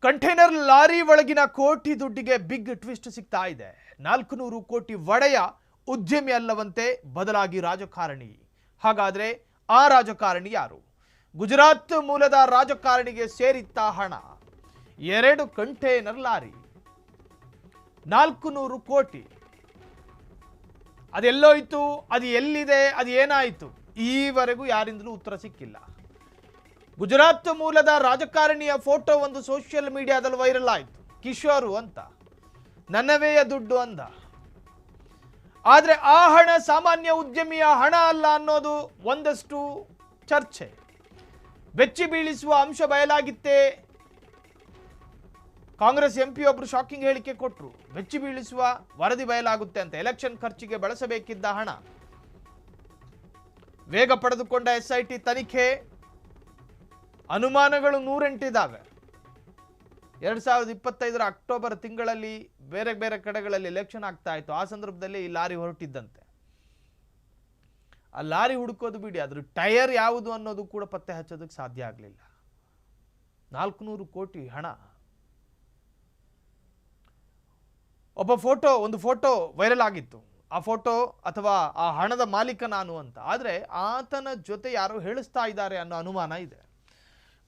Container lorry ಒಳಗಿನ ಕೋಟಿ ದುಡ್ಡಿಗೆ ಬಿಗ್ ಟ್ವಿಸ್ಟ್ ಸಿಗ್ತಾ ಇದೆ. 400 ಕೋಟಿ ಒಡೆಯ ಉದ್ಯಮಿ ಅಲ್ಲವಂತೆ, ಬದಲಾಗಿ ರಾಜಕಾರಣಿ. ಹಾಗಾದ್ರೆ ಆ ರಾಜಕಾರಣಿ ಯಾರು? ಗುಜರಾತ್ ಮೂಲದ ರಾಜಕಾರಣಿಗೆ ಸೇರಿತ್ತ ಹಣ. 2 ಕಂಟೈನರ್ ಲಾರಿ, 400 ಕೋಟಿ. ಅದೆಲ್ಲೋಯ್ತು, ಅದು ಎಲ್ಲಿದೆ, ಅದು ಏನಾಯಿತು? ಈವರೆಗೂ ಯಾರಿಂದಲೂ ಉತ್ತರ ಸಿಕ್ಕಿಲ್ಲ. ಗುಜರಾತ್ ಮೂಲದ ರಾಜಕಾರಣಿಯ ಫೋಟೋ ಒಂದು ಸೋಷಿಯಲ್ ಮೀಡಿಯಾದಲ್ಲಿ ವೈರಲ್ ಆಯಿತು. ಕಿಶೋರು ಅಂತ, ನನ್ನವೇಯ ದುಡ್ಡು ಅಂದ. ಆದರೆ ಆ ಹಣ ಸಾಮಾನ್ಯ ಉದ್ಯಮಿಯ ಹಣ ಅಲ್ಲ ಅನ್ನೋದು ಒಂದಷ್ಟು ಚರ್ಚೆ. ಬೆಚ್ಚಿ ಬೀಳಿಸುವ ಅಂಶ ಬಯಲಾಗಿತ್ತೆ. ಕಾಂಗ್ರೆಸ್ ಎಂಪಿ ಒಬ್ರು ಶಾಕಿಂಗ್ ಹೇಳಿಕೆ ಕೊಟ್ಟರು. ಬೆಚ್ಚಿ ಬೀಳಿಸುವ ವರದಿ ಬಯಲಾಗುತ್ತೆ ಅಂತ. ಎಲೆಕ್ಷನ್ ಖರ್ಚಿಗೆ ಬಳಸಬೇಕಿದ್ದ ಹಣ. ವೇಗ ಪಡೆದುಕೊಂಡ SIT ತನಿಖೆ. ಅನುಮಾನಗಳು 108 ಇದ್ದಾವೆ. 2025 ಅಕ್ಟೋಬರ್ ತಿಂಗಳಲ್ಲಿ ಬೇರೆ ಬೇರೆ ಕಡೆಗಳಲ್ಲಿ ಎಲೆಕ್ಷನ್ ಆಗ್ತಾ ಇತ್ತು. ಆ ಸಂದರ್ಭದಲ್ಲಿ ಈ ಲಾರಿ ಹೊರಟಿದ್ದಂತೆ. ಆ ಲಾರಿ ಹುಡುಕೋದು ಬಿಡಿ, ಅದ್ರ ಟೈರ್ ಯಾವುದು ಅನ್ನೋದು ಕೂಡ ಪತ್ತೆ ಹಚ್ಚೋದಕ್ಕೆ ಸಾಧ್ಯ ಆಗಲಿಲ್ಲ. 400 ಕೋಟಿ ಹಣ. ಒಂದು ಫೋಟೋ ವೈರಲ್ ಆಗಿತ್ತು. ಆ ಫೋಟೋ ಅಥವಾ ಆ ಹಣದ ಮಾಲೀಕ ನಾನು ಅಂತ. ಆದರೆ ಆತನ ಜೊತೆ ಯಾರೋ ಹೇಳಿಸ್ತಾ ಇದ್ದಾರೆ ಅನ್ನೋ ಅನುಮಾನ ಇದೆ.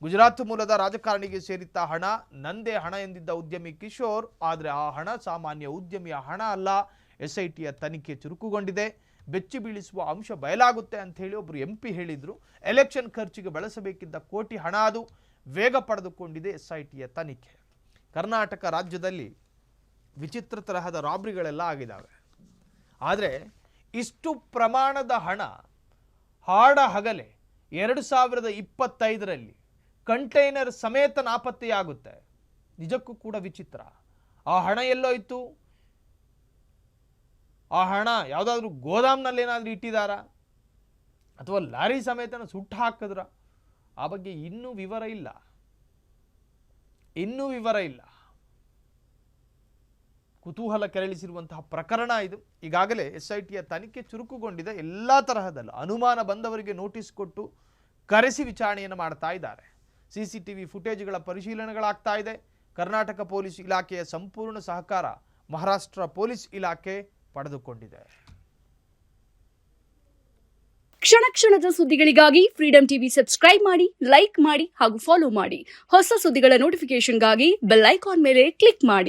ಗುಜರಾತ್ ಮೂಲದ ರಾಜಕಾರಣಿಗೆ ಸೇರಿದ್ದ ಹಣ. ನಂದೇ ಹಣ ಎಂದಿದ್ದ ಉದ್ಯಮಿ ಕಿಶೋರ್. ಆದರೆ ಆ ಹಣ ಸಾಮಾನ್ಯ ಉದ್ಯಮಿಯ ಹಣ ಅಲ್ಲ. SITಯ ತನಿಖೆ ಚುರುಕುಗೊಂಡಿದೆ. ಬೆಚ್ಚಿ ಬೀಳಿಸುವ ಅಂಶ ಬಯಲಾಗುತ್ತೆ ಅಂತ ಹೇಳಿ ಒಬ್ಬರು MP ಹೇಳಿದ್ರು. ಎಲೆಕ್ಷನ್ ಖರ್ಚಿಗೆ ಬಳಸಬೇಕಿದ್ದ ಕೋಟಿ ಹಣ ಅದು. ವೇಗ ಪಡೆದುಕೊಂಡಿದೆ SITಯ ತನಿಖೆ. ಕರ್ನಾಟಕ ರಾಜ್ಯದಲ್ಲಿ ವಿಚಿತ್ರ ತರಹದ ರಾಬ್ರಿಗಳೆಲ್ಲ ಆಗಿದ್ದಾವೆ. ಆದರೆ ಇಷ್ಟು ಪ್ರಮಾಣದ ಹಣ ಹಾಡ ಹಗಲೇ 2025ರಲ್ಲಿ ಕಂಟೈನರ್ ಸಮೇತ ನಾಪತ್ತೆಯಾಗುತ್ತೆ. ನಿಜಕ್ಕೂ ಕೂಡ ವಿಚಿತ್ರ. ಆ ಹಣ ಎಲ್ಲೋಯ್ತು? ಆ ಹಣ ಯಾವುದಾದ್ರೂ ಗೋದಾಮ್ನಲ್ಲಿ ಏನಾದರೂ ಇಟ್ಟಿದ್ದಾರಾ, ಅಥವಾ ಲಾರಿ ಸಮೇತನ ಸುಟ್ಟು ಹಾಕಿದ್ರ? ಆ ಬಗ್ಗೆ ಇನ್ನೂ ವಿವರ ಇಲ್ಲ. ಕುತೂಹಲ ಕೆರಳಿಸಿರುವಂತಹ ಪ್ರಕರಣ ಇದು. ಈಗಾಗಲೇ SITಯ ತನಿಖೆ ಚುರುಕುಗೊಂಡಿದೆ. ಎಲ್ಲ ತರಹದಲ್ಲೂ ಅನುಮಾನ ಬಂದವರಿಗೆ ನೋಟಿಸ್ ಕೊಟ್ಟು ಕರೆಸಿ ವಿಚಾರಣೆಯನ್ನು ಮಾಡ್ತಾ ಇದ್ದಾರೆ. CCTV ಫುಟೇಜ್ಗಳ ಪರಿಶೀಲನೆಗಳಾಗ್ತಾ ಇದೆ. ಕರ್ನಾಟಕ ಪೊಲೀಸ್ ಇಲಾಖೆಯ ಸಂಪೂರ್ಣ ಸಹಕಾರ ಮಹಾರಾಷ್ಟ್ರ ಪೊಲೀಸ್ ಇಲಾಖೆ ಪಡೆದುಕೊಂಡಿದೆ. ಕ್ಷಣ ಕ್ಷಣದ ಸುದ್ದಿಗಳಿಗಾಗಿ ಫ್ರೀಡಂ ಟಿವಿ ಸಬ್ಸ್ಕ್ರೈಬ್ ಮಾಡಿ, ಲೈಕ್ ಮಾಡಿ ಹಾಗೂ ಫಾಲೋ ಮಾಡಿ. ಹೊಸ ಸುದ್ದಿಗಳ ನೋಟಿಫಿಕೇಶನ್ಗಾಗಿ ಬೆಲ್ ಐಕಾನ್ ಮೇಲೆ ಕ್ಲಿಕ್ ಮಾಡಿ.